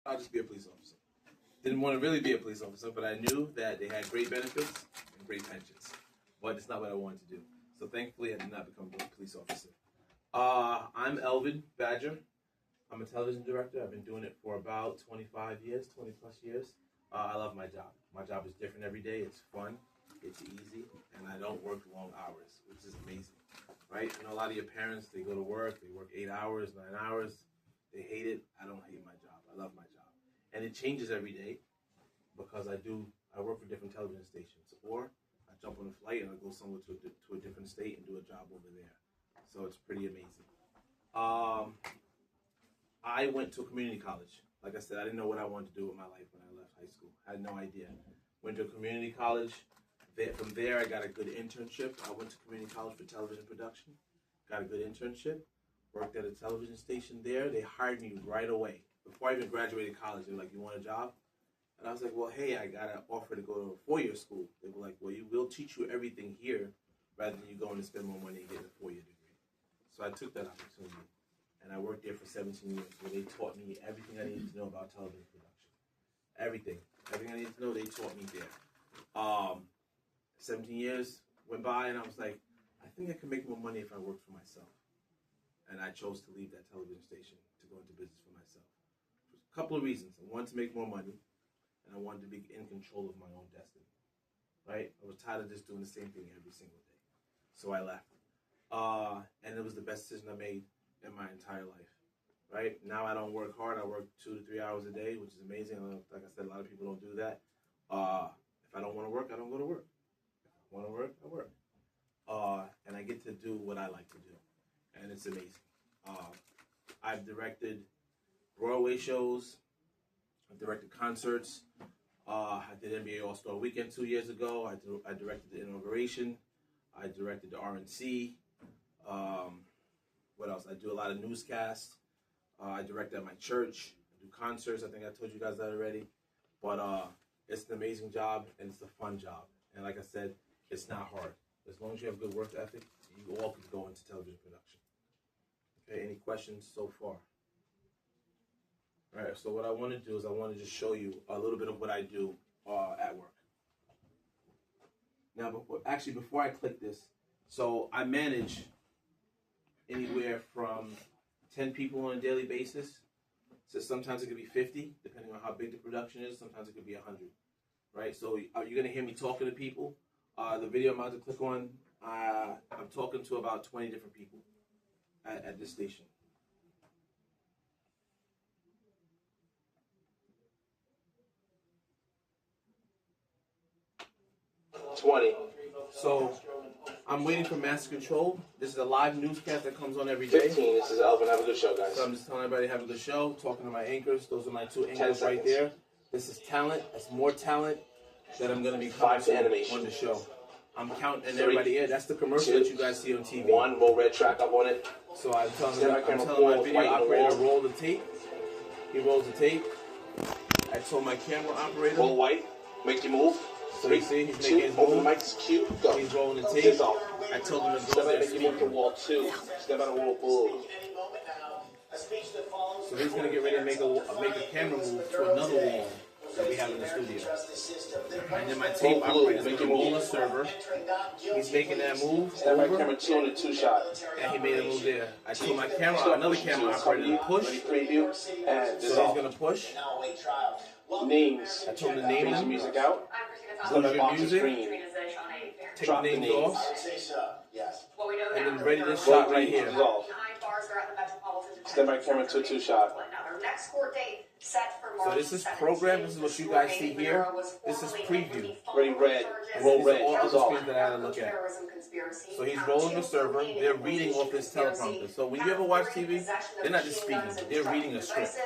I'll just be a police officer. Didn't want to really be a police officer, but I knew that they had great benefits and great pensions. But it's not what I wanted to do. So thankfully, I did not become a police officer. I'm Elvin Badger. I'm a television director. I've been doing it for about 25 years, 20 plus years. I love my job. My job is different every day. It's fun, it's easy, and I don't work long hours, which is amazing, right? I know a lot of your parents, they go to work, they work 8 hours, 9 hours. They hate it. I don't hate my job. I love my job. And it changes every day because I work for different television stations, or I jump on a flight and I go somewhere to a different state and do a job over there. So it's pretty amazing. I went to a community college. Like I said, I didn't know what I wanted to do with my life when I left high school. I had no idea. Went to a community college. From there, I got a good internship. I went to community college for television production. Got a good internship. Worked at a television station there. They hired me right away. Before I even graduated college, they were like, "You want a job?" And I was like, "Well, hey, I got an offer to go to a 4-year school." They were like, "Well, we'll teach you everything here rather than you going to spend more money and getting a 4-year degree." So I took that opportunity. And I worked there for 17 years, where they taught me everything I needed to know about television production. Everything I needed to know, they taught me there. 17 years went by, and I was like, I think I can make more money if I worked for myself. And I chose to leave that television station to go into business for myself. A couple of reasons. I wanted to make more money, and I wanted to be in control of my own destiny. Right? I was tired of just doing the same thing every single day. So I left. And it was the best decision I made in my entire life, right? Now I don't work hard. I work 2 to 3 hours a day, which is amazing. Like I said, a lot of people don't do that. If I don't want to work, I don't go to work. If I want to work, I work. And I get to do what I like to do, and it's amazing. I've directed Broadway shows. I've directed concerts. I did NBA All-Star Weekend 2 years ago. I directed the inauguration. I directed the RNC. What else? I do a lot of newscasts. I direct at my church. I do concerts. I think I told you guys that already. But it's an amazing job, and it's a fun job. And like I said, it's not hard. As long as you have good work ethic, you all can go into television production. Okay, any questions so far? All right, so what I want to do is I want to just show you a little bit of what I do at work. Now, before I click this, so I manage anywhere from 10 people on a daily basis. So sometimes it could be 50, depending on how big the production is. Sometimes it could be 100, right? So you're going to hear me talking to people. The video I'm about to click on, I'm talking to about 20 different people at this station. So I'm waiting for Master Control. This is a live newscast that comes on every day. 15. This is Elvin. Have a good show, guys. So I'm just telling everybody to have a good show. Talking to my anchors. Those are my 2 anchors right there. This is talent. That's more talent that I'm going to be coming to on the show. I'm counting everybody in. That's the commercial that you guys see on TV. 1 more red track up on it. So I'm telling my video operator to roll the tape. He rolls the tape. I told my camera operator. Roll white. Make you move. So you see, he's making his move. Open the mic, cue, go. He's rolling the tape. I told him to go there speaking. Step out of wall 2. Step out of wall 4. So he's going to get ready to make a camera move to another wall that we have in the studio. And then my tape operator is going to roll the server. He's making that move over. Camera 2 on the 2 shot. And he made a move there. I told my another camera operator to push. Preview. And so he's going to push. Names. I told him to name them. Music out. Lose your music. Take the names off. And then ready this shot right here. Stand by camera 2 shot. So this is program. This is what you guys see here. This is preview. Ready red. Roll red. All the screens that I had to look at. So he's rolling the server. They're reading off this teleprompter. So when you ever watch TV, they're not just speaking. They're reading a script.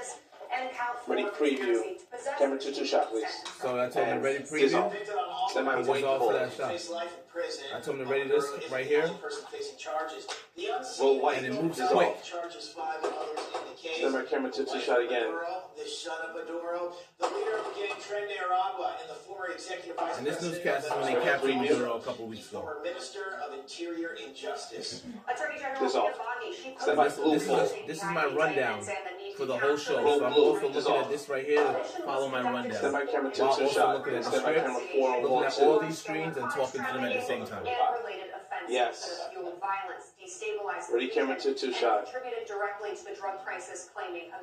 Ready preview. Camera 2 shot, please. So I told him to ready preview. Stand by wait for that shot. I told him to ready this right here. Roll white. And it moves quick. Stand by camera 2 shot again. And this newscast is when they captured Maduro a couple weeks ago. This off. Stand by this is my rundown for the whole show. So I'm also looking at this right here to follow my rundown. Stand by camera 2, While 2 also shot. looking at the Stand by script, camera 4 on looking wall at 2. all these screens and talking to them at the same time. Yes. Ready camera 2, 2 shot.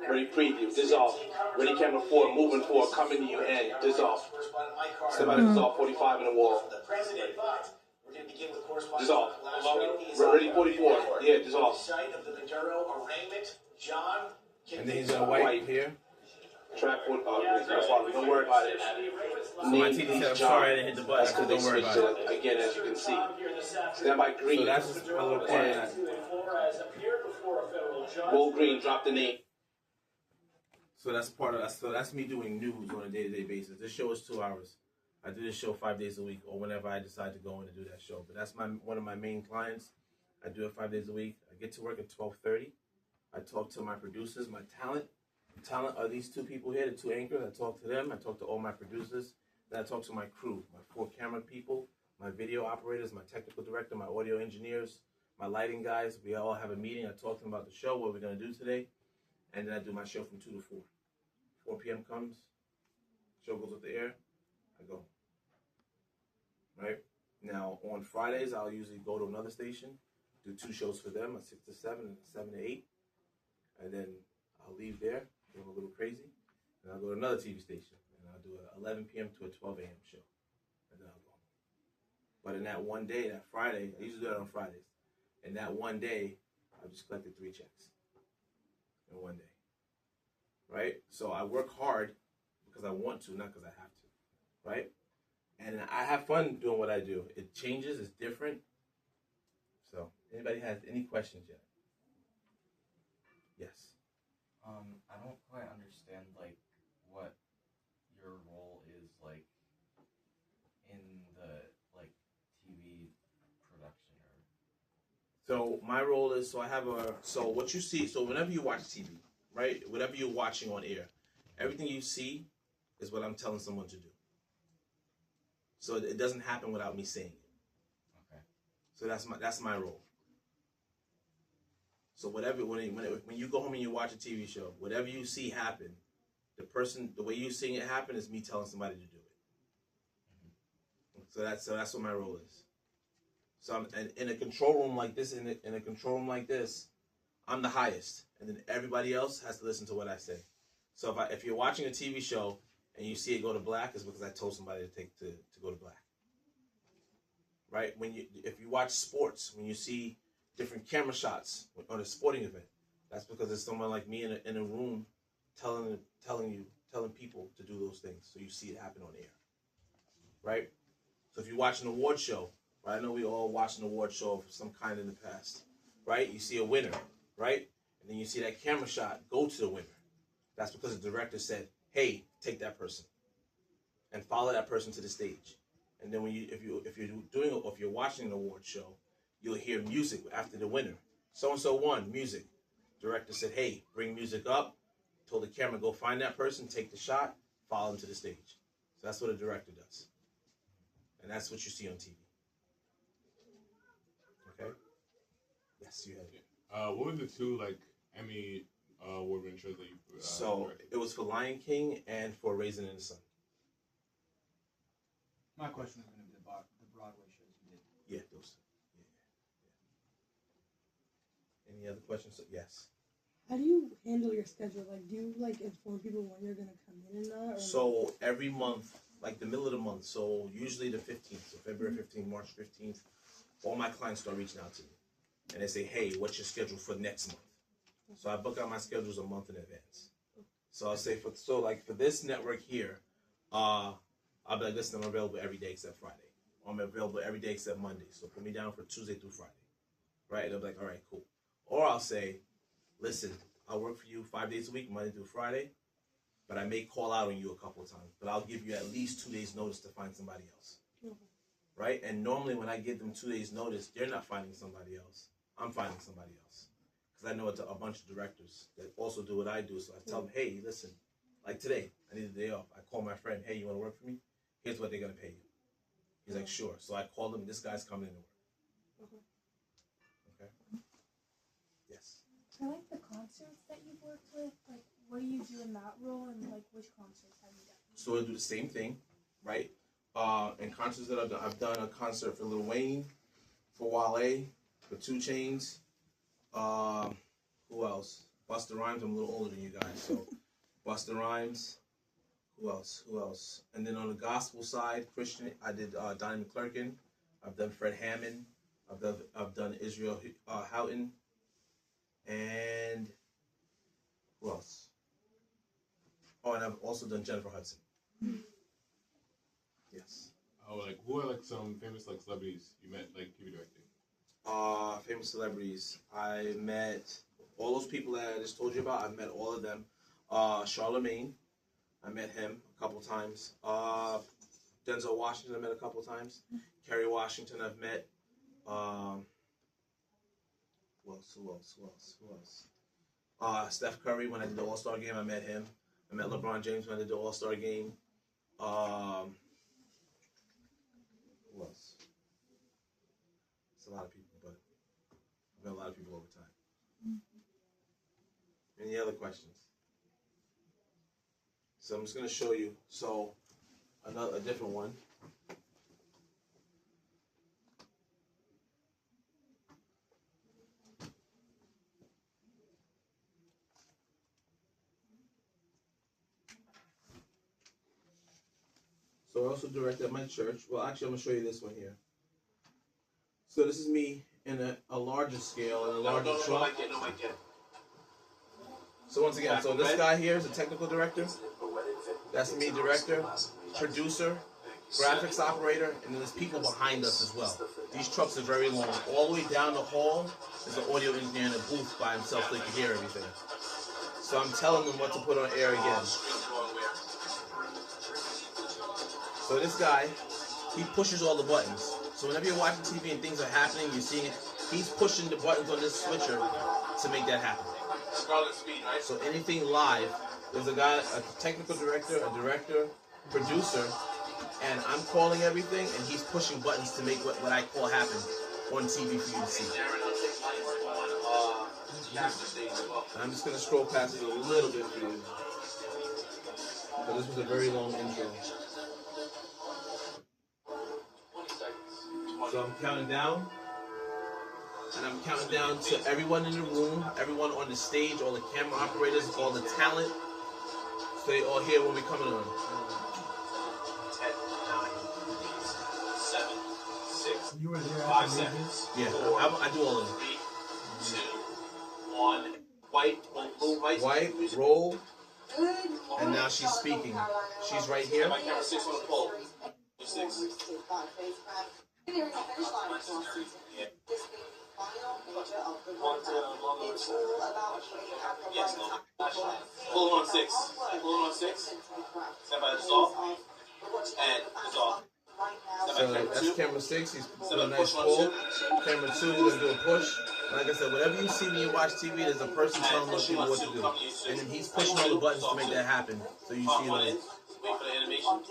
Ready preview. Dissolve. Ready camera 4. Moving forward. Coming to you and dissolve. Stand by to dissolve 45 in the wall. Dissolve. Ready 44. Yeah, dissolve. And then he's gonna wipe here. Track one. Don't worry about it. So my TD said, I'm sorry I didn't hit the button. I said, don't worry about it. Again, as you can see. Stand by green. So that's just a little part of that. Roll green. Drop the name. So that's part of that. So that's me doing news on a day-to-day basis. This show is 2 hours. I do this show 5 days a week, or whenever I decide to go in and do that show. But that's one of my main clients. I do it 5 days a week. I get to work at 12:30. I talk to my producers, my talent. Talent are these two people here, the two anchors. I talk to them. I talk to all my producers. Then I talk to my crew, my 4 camera people, my video operators, my technical director, my audio engineers, my lighting guys. We all have a meeting. I talk to them about the show, what we're going to do today. And then I do my show from 2 to 4. 4 p.m. comes, show goes up the air, I go. Right? Now, on Fridays, I'll usually go to another station, do 2 shows for them, a 6 to 7 and a 7 to 8. And then I'll leave there, go a little crazy, and I'll go to another TV station, and I'll do an 11 p.m. to a 12 a.m. show, and then I'll go home. But in that one day, that Friday, I usually do that on Fridays. In that one day, I just collected 3 checks in one day, right? So I work hard because I want to, not because I have to, right? And I have fun doing what I do. It changes, it's different. So, anybody has any questions yet? Yes. I don't quite understand, like, what your role is, like, in the, like, TV production or... So my role is, so what you see, so whenever you watch TV, right, whatever you're watching on air, everything you see is what I'm telling someone to do. So it doesn't happen without me saying it. Okay. So that's my role. So whatever, when you go home and you watch a TV show, whatever you see happen, the way you're seeing it happen is me telling somebody to do it. Mm-hmm. So that's what my role is. So in a control room like this, I'm the highest, and then everybody else has to listen to what I say. So if you're watching a TV show and you see it go to black, it's because I told somebody to go to black. Right? If you watch sports, when you see different camera shots on a sporting event, that's because there's someone like me in a room telling people to do those things, so you see it happen on air, right? So if you watch an award show, right? I know we all watched an award show of some kind in the past, right? You see a winner, right? And then you see that camera shot go to the winner. That's because the director said, "Hey, take that person and follow that person to the stage." And then if you're watching an award show, you'll hear music after the winner. So-and-so won, music. Director said, "Hey, bring music up." Told the camera, "Go find that person, take the shot, follow them to the stage." So that's what a director does. And that's what you see on TV. Okay? Yes, you have it. What were the 2, like, Emmy award-winning shows that you So directed? it was for Lion King and for Raisin in the Sun. My question was going to be the Broadway shows you did. Yeah, those 2. Yeah. Any other questions? Yes. How do you handle your schedule? Like, do you inform people when you're gonna come in and not? Or So every month, like the middle of the month, so usually the 15th, so February 15th, March 15th, all my clients start reaching out to me, and they say, "Hey, what's your schedule for next month?" So I book out my schedules a month in advance. So I'll say for this network here, I'll be like, "Listen, I'm available every day except Friday. I'm available every day except Monday. So put me down for Tuesday through Friday." Right? And they'll be like, "All right, cool." Or I'll say, "Listen, I'll work for you 5 days a week, Monday through Friday, but I may call out on you a couple of times, but I'll give you at least 2 days notice to find somebody else." Okay. Right? And normally when I give them 2 days notice, they're not finding somebody else. I'm finding somebody else. Because I know it's a bunch of directors that also do what I do. So I tell them, "Hey, listen, like today, I need a day off. I call my friend, 'Hey, you want to work for me? Here's what they're going to pay you." He's like, "Sure." So I call him, "This guy's coming in to work." Okay? Yes. I like the concerts that you've worked with. Like, what do you do in that role, and like which concerts have you done? So I do the same thing, right? In concerts that I've done a concert for Lil Wayne, for Wale, for 2 Chainz. Who else? Busta Rhymes. I'm a little older than you guys, so Busta Rhymes. Who else? Who else? And then on the gospel side, Christian, I did Donnie McClurkin. I've done Fred Hammond. I've done Israel Houghton. And who else? Oh, and I've also done Jennifer Hudson. Yes. Oh, like who are like some famous like celebrities you met like TV directing? Famous celebrities. I met all those people that I just told you about. I've met all of them. Charlemagne. I met him a couple times. Denzel Washington I met a couple times. Kerry Washington I've met. Who else? Steph Curry, when I did the All-Star game, I met him. I met LeBron James when I did the All-Star game. Who else? It's a lot of people, but I've met a lot of people over time. Any other questions? So I'm just going to show you. So a different one. So I also directed at my church. Well, actually, I'm going to show you this one here. So this is me in a larger scale, in a larger truck. So once again, so this guy here is a technical director. That's me, director, producer, graphics operator, and then there's people behind us as well. These trucks are very long. All the way down the hall is an audio engineer in a booth by himself so he can hear everything. So I'm telling them what to put on air again. So this guy, he pushes all the buttons. So whenever you're watching TV and things are happening, you're seeing it, he's pushing the buttons on this switcher to make that happen. So anything live, there's a guy, a technical director, a director, producer, and I'm calling everything, and he's pushing buttons to make what I call happen on TV for you to see. And I'm just going to scroll past it a little bit for you. So this was a very long intro. So I'm counting down, and I'm counting down to everyone in the room, everyone on the stage, all the camera operators, all the talent, so they all hear when we're coming on. 10, 9, 7, 6, You were there 5 seconds. Yeah, I do all of them. 3, 2, 1. White, blue, White, roll, and now she's speaking. She's right here. My camera 6 on the pole. 6. Yes, pull on 6. Pull on 6. Step by dissolve. And dissolve. So that's camera 6. He's doing a nice pull. Camera 2, he's going to do a push. Like I said, whatever you see when you watch TV, there's a person telling those people what to do. And then he's pushing all the buttons to make that happen. So you see like, wait for the animation.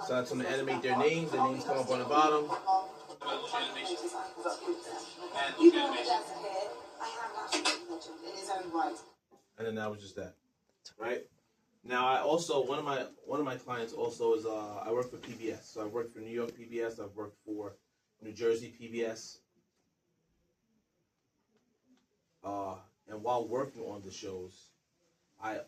so that's when they animate their names come up on the bottom. And then that was just that. Right? Now I also one of my clients also is I work for PBS. So I've worked for New York PBS, I've worked for New Jersey PBS. And while working on the shows, I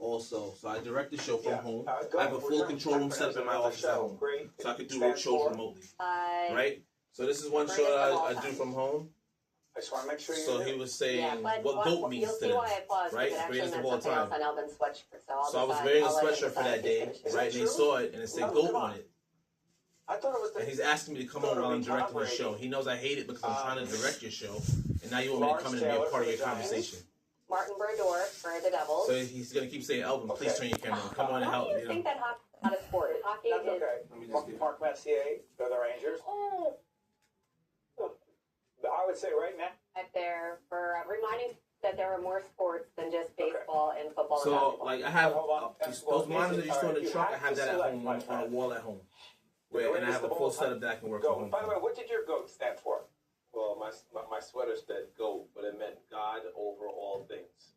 direct the show from home. I have a full control room set up in my office at home, so I could do shows remotely. Right? So this is one show that I do from home. I just want to make sure So he was saying what GOAT means to them, right? Greatest of all time. So I was wearing a sweatshirt for that day, right? And they saw it, and it said GOAT on it. I thought it was And he's asking me to come on while I'm directing the show. He knows I hate it because I'm trying to direct your show, and now you want me to come in and be a part of your conversation. Martin Brodeur for the Devils. So he's going to keep saying, Elvin, please turn your camera on. Come on and help. How do you think that hockey out of sport? Hockey That's is... okay. Mark Messier, for the Rangers. I would say right now. There for reminding that there are more sports than just baseball and football and So, basketball. like, I have those monitors you saw in the truck. I have that at home on a wall at home. And I have a full setup that I can work from home. By the way, what did your GOAT stand for? Well, my sweater said GOAT, but it meant God over all things.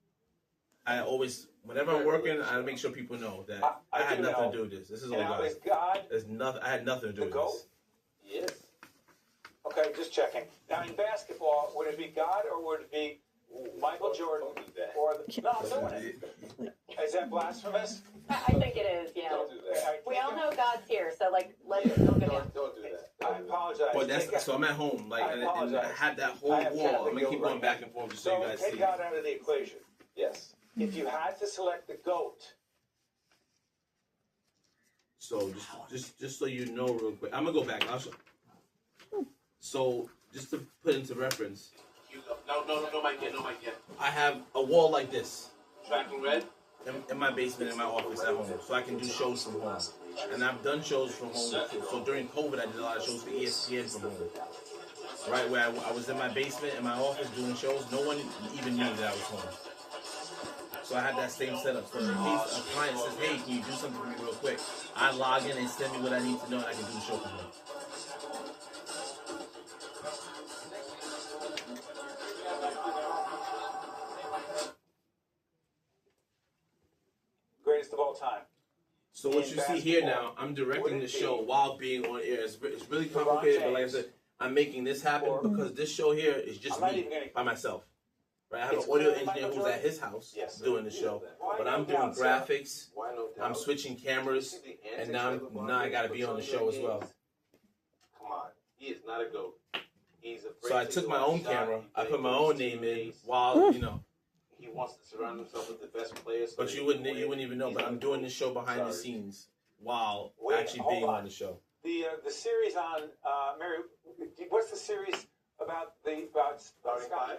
I always, whenever I'm working, I make sure people know that I had do nothing know. to do with this. This is all Now, guys. is God There's nothing. I had nothing to do the with GOAT? this. Yes. Okay, just checking. Now, in basketball, would it be God or would it be Michael Jordan? Don't do that. Or the, no, I'm doing it. Is that blasphemous? I think it is, yeah. Don't do that. We all know God's here, so like, let's Yeah, don't get him. don't do that. I apologize. But that's so I'm at home, like, I and apologize. I had that whole I have wall. technical I'm gonna keep going right back now. and forth just so you So guys take see. God out of the equation. Yes. If you had to select the GOAT, So just so you know, real quick, I'm gonna go back. I'll show. So just to put into reference, No, Mike yet. I have a wall like this Tracking red. in my basement in my office at home, so I can do shows from home. And I've done shows from home. So during COVID, I did a lot of shows for ESPN from home. Right where I was in my basement in my office doing shows, no one even knew that I was home. So I had that same setup. So in case a client says, "Hey, can you do something for me real quick?" I log in and send me what I need to know, and I can do the show from home. greatest of all time. So what you see here now, I'm directing the show while being on air. It's really complicated, but like I said, I'm making this happen because this show here is just me by myself. Right? I have an audio engineer who's at his house doing the show, but I'm doing graphics. Why no doubt? I'm switching cameras, and now I got to be on the show as well. Come on, he is not a GOAT. He's afraid So I to took go my own outside. camera. He I put my plays own with name in teammates. while, you know. He wants to surround himself with the best players. But you wouldn't even know. But I'm doing this show behind the scenes while actually being on the show. The series on Mary, what's the series about Starting five?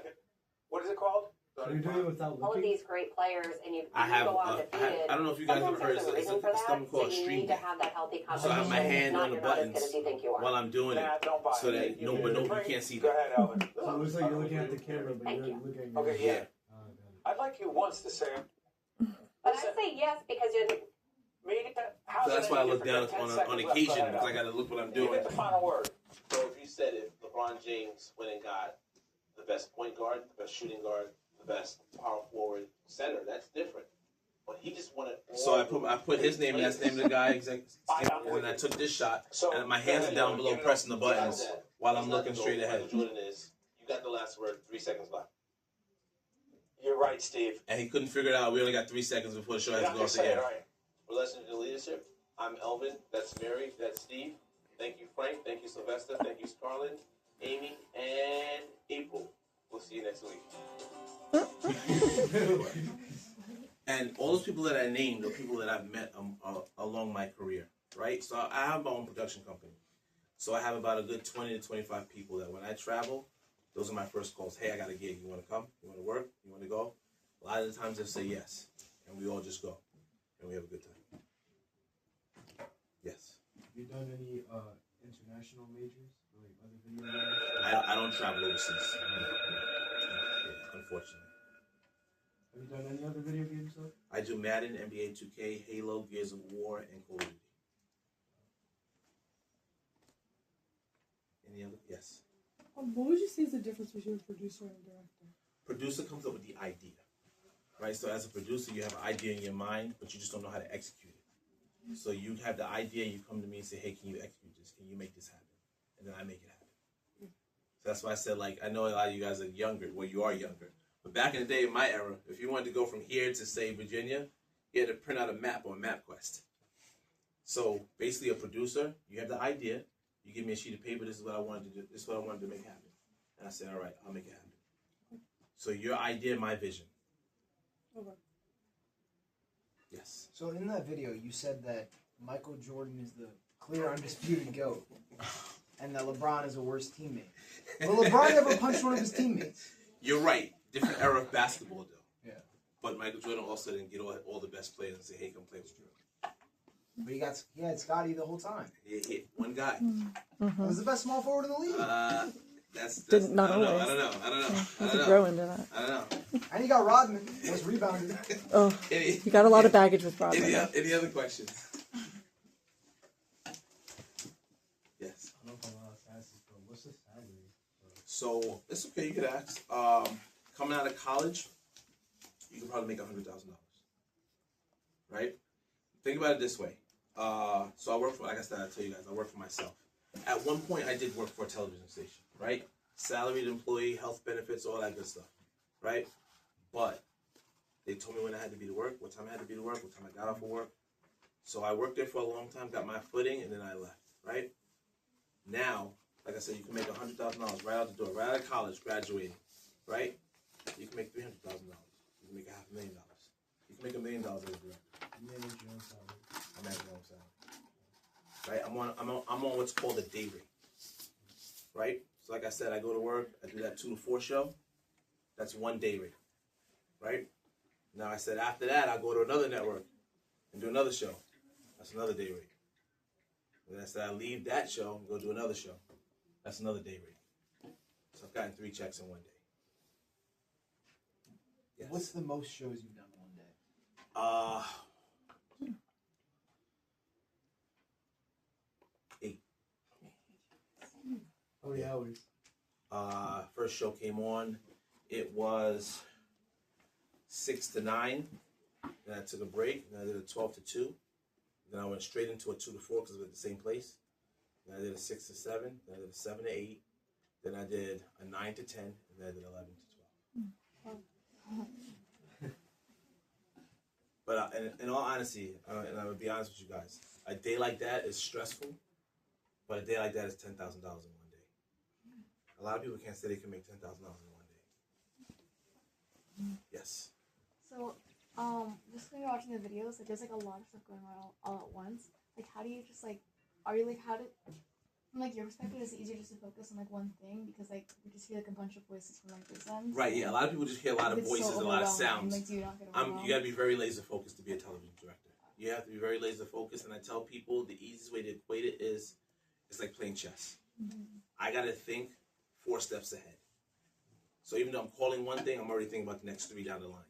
What is it called? So you're doing it without All of looking? these great players, and you I have. go I undefeated. don't know if you guys have heard. Sometimes there's a It's reason for that, something so called you Stream need to have that healthy So I have my competition. hand Not on the you're not as buttons good as you think you are. while I'm doing it, Nah, don't buy so it. that nobody you can't see Go that. ahead, Elvin. So it looks like you're looking at the camera, but Thank you're you. looking at your Okay, yeah. I'd like you once to say, But I say yes because you're. how's So that's it why I any look down different? 10 on seconds left. occasion Go ahead, because I Elvin. got to look what I'm You doing. get the final word. So if you said if LeBron James went and got the best point guard, the best shooting guard, the best power forward, center, that's different. But he just wanted. So I put his name, and that's the name of the guy, and I took this shot, and my hands are down below pressing the buttons while I'm looking straight ahead. Jordan is. You got the last word. 3 seconds left. You're right, Steve. And he couldn't figure it out. We only got 3 seconds before the show You has have to go to off the say it air. right. We're listening to leadership. I'm Elvin. That's Mary. That's Steve. Thank you, Frank. Thank you, Sylvester. Thank you, Scarlett, Amy, and April. We'll see you next week. And all those people that I named are people that I've met along my career, right? So I have my own production company. So I have about a good 20 to 25 people that when I travel, those are my first calls. Hey, I got a gig. You want to come? You want to work? You want to go? A lot of the times they'll say yes. And we all just go. And we have a good time. Yes. Have you done any international majors? Like other video games? I don't travel overseas. Yeah, unfortunately. Have you done any other video game stuff? I do Madden, NBA 2K, Halo, Gears of War, and Call of Duty. Any other? Yes. What would you say is the difference between a producer and a director? Producer comes up with the idea, right? So as a producer, you have an idea in your mind, but you just don't know how to execute it. So you have the idea, you come to me and say, hey, can you execute this? Can you make this happen? And then I make it happen. So that's why I said, like, I know a lot of you guys are younger. Well, you are younger. But back in the day, in my era, if you wanted to go from here to, say, Virginia, you had to print out a map on MapQuest. So basically a producer, you have the idea, you give me a sheet of paper, this is what I wanted to do, this is what I wanted to make happen. And I said, all right, I'll make it happen. So your idea, my vision. Okay. Yes. So in that video, you said that Michael Jordan is the clear undisputed GOAT, and that LeBron is a worse teammate. Will LeBron ever punch one of his teammates? You're right. Different era of basketball, though. Yeah. But Michael Jordan also didn't get all the best players and say, hey, come play with me. But he had Scotty the whole time. Yeah, one guy. He was the best small forward in the league. That's Not I don't know. always. I don't know. I don't know. You I have don't to know. grow into that. I don't know. And he got Rodman. Was rebounded. Oh, Any, you got a lot of baggage with Rodman. any other questions? Yes. I don't know if I'm allowed to ask this, but what's the salary? So it's okay. You could ask. Coming out of college, you can probably make $100,000. Right? Think about it this way. So I work for, like I said, I tell you guys, I work for myself. At one point, I did work for a television station, right? Salaried employee, health benefits, all that good stuff, right? But they told me when I had to be to work, what time I had to be to work, what time I got off of work. So I worked there for a long time, got my footing, and then I left, right? Now, like I said, you can make $100,000 right out the door, right out of college, graduating, right? You can make $300,000. You can make $500,000. You can make $1 million as a director. You manage your own salary. I manage my own salary. Right? I'm on what's called a day rate. Right? So like I said, I go to work, I do that 2 to 4 show. That's 1 day rate. Right? Now I said after that, I go to another network and do another show. That's another day rate. And I said I leave that show and go do another show. That's another day rate. So I've gotten 3 checks in 1 day. Yes. What's the most shows you've done in 1 day? 8. How many hours? First show came on. It was 6 to 9. Then I took a break. Then I did a 12 to 2. Then I went straight into a 2 to 4 because it was at the same place. Then I did a 6 to 7. Then I did a 7 to 8. Then I did a 9 to 10. And then I did 11 to 12. But in all honesty, and I would be honest with you guys, a day like that is stressful, but a day like that is $10,000 in 1 day. A lot of people can't say they can make $10,000 in 1 day. Yes. So, just when you're watching the videos, like there's like a lot of stuff going on all at once. Like, how do you just like, are you like, from like your perspective, is it easier just to focus on like one thing because like we just hear like a bunch of voices from like this end? Right. Yeah. A lot of people just hear a lot of It's voices, so a lot of overwhelming. sounds. Like, do you not get You overwhelmed? got to be very laser focused to be a television director. You have to be very laser focused, and I tell people the easiest way to equate it is it's like playing chess. I got to think 4 steps ahead. So even though I'm calling one thing, I'm already thinking about the next 3 down the line.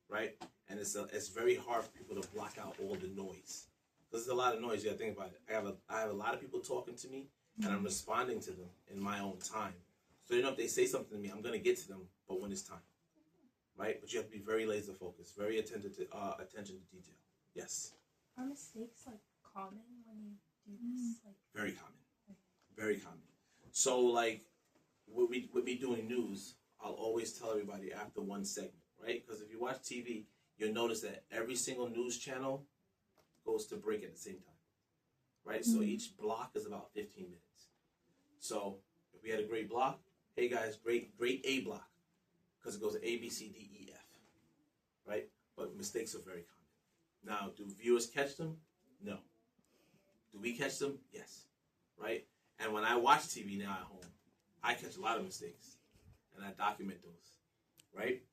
Right? And it's very hard for people to block out all the noise. Because there's a lot of noise. You got to think about it. I have a lot of people talking to me, and I'm responding to them in my own time. So if they say something to me, I'm going to get to them, but when it's time. Right? But you have to be very laser focused, very attention to detail. Yes. Are mistakes like common when you do this? Like Very common. Very common. So like with me doing news, I'll always tell everybody after one segment, right? Because if you watch TV, you'll notice that every single news channel goes to break at the same time. Right? So each block is about 15 minutes. So if we had a great block, hey guys, great A block. Because it goes A, B, C, D, E, F. Right? But mistakes are very common. Now, do viewers catch them? No. Do we catch them? Yes. Right? And when I watch TV now at home, I catch a lot of mistakes. And I document those. Right?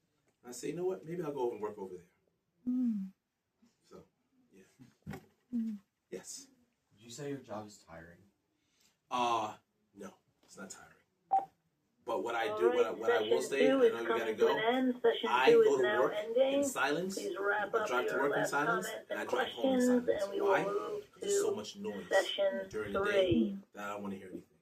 And I say, you know what? Maybe I'll go and work over there. So, yeah. Yes. Would you say your job is tiring? No. It's not tiring. But what I do, what I will say, I know you gotta go. I go to work in silence. I drive to work in silence, and I drive home in silence. Why? Because there's so much noise during the day that I don't want to hear anything.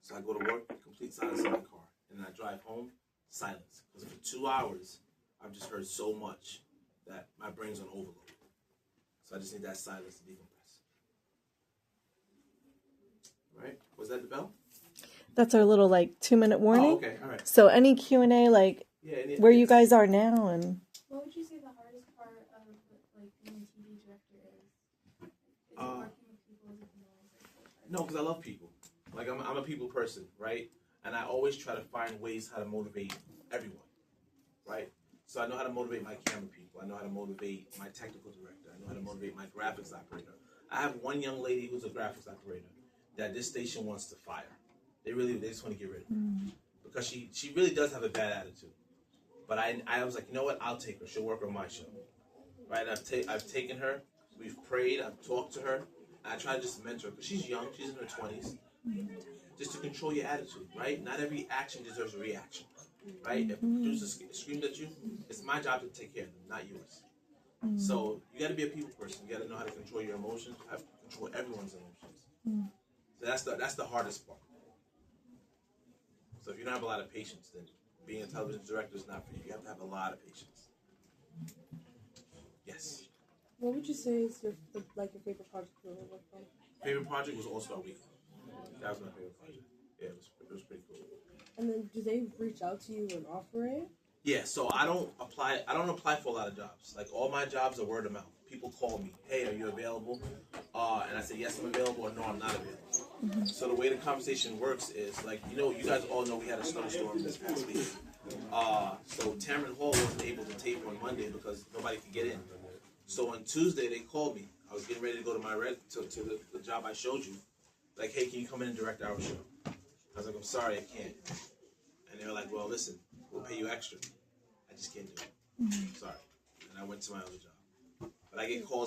So I go to work, complete silence in my car, and then I drive home, silence. Because for 2 hours, I've just heard so much that my brain's on overload. So I just need that silence to decompress. Right? Was that the bell? That's our little like 2-minute warning. Oh, okay, all right. So any Q&A like where you guys are now and. what would you say the hardest part of like being a TV director is? Is it working with people? Is it noise? No, because I love people. Like I'm a people person, right? And I always try to find ways how to motivate everyone, right? So I know how to motivate my camera people. I know how to motivate my technical director. I know how to motivate my graphics operator. I have one young lady who's a graphics operator that this station wants to fire. They just want to get rid of her because she really does have a bad attitude. But I was like, you know what? I'll take her. She'll work on my show, right? I've taken her. We've prayed. I've talked to her. And I try to just mentor her because she's young. She's in her 20s. Just to control your attitude, right? Not every action deserves a reaction, right? If a producer screamed at you, it's my job to take care of them, not yours. So you got to be a people person. You got to know how to control your emotions. Have to control everyone's emotions. So that's the hardest part. So if you don't have a lot of patience, then being a television director is not for you. You have to have a lot of patience. Yes. What would you say is your favorite project you ever worked on? Favorite project was All Star Week. That was my favorite project. Yeah, it was pretty cool. And then do they reach out to you and offer it? Yeah, so I don't apply for a lot of jobs. Like all my jobs are word of mouth. People call me, hey, are you available? And I say yes, I'm available, or no, I'm not available. So the way the conversation works is like, you guys all know we had a snowstorm this past week. So Tamron Hall wasn't able to tape on Monday because nobody could get in. So on Tuesday they called me. I was getting ready to go to my to the job I showed you. Like, hey, can you come in and direct our show? I was like, I'm sorry, I can't. And they were like, well, listen, we'll pay you extra. I just can't do it. Sorry. And I went to my other job. But I get calls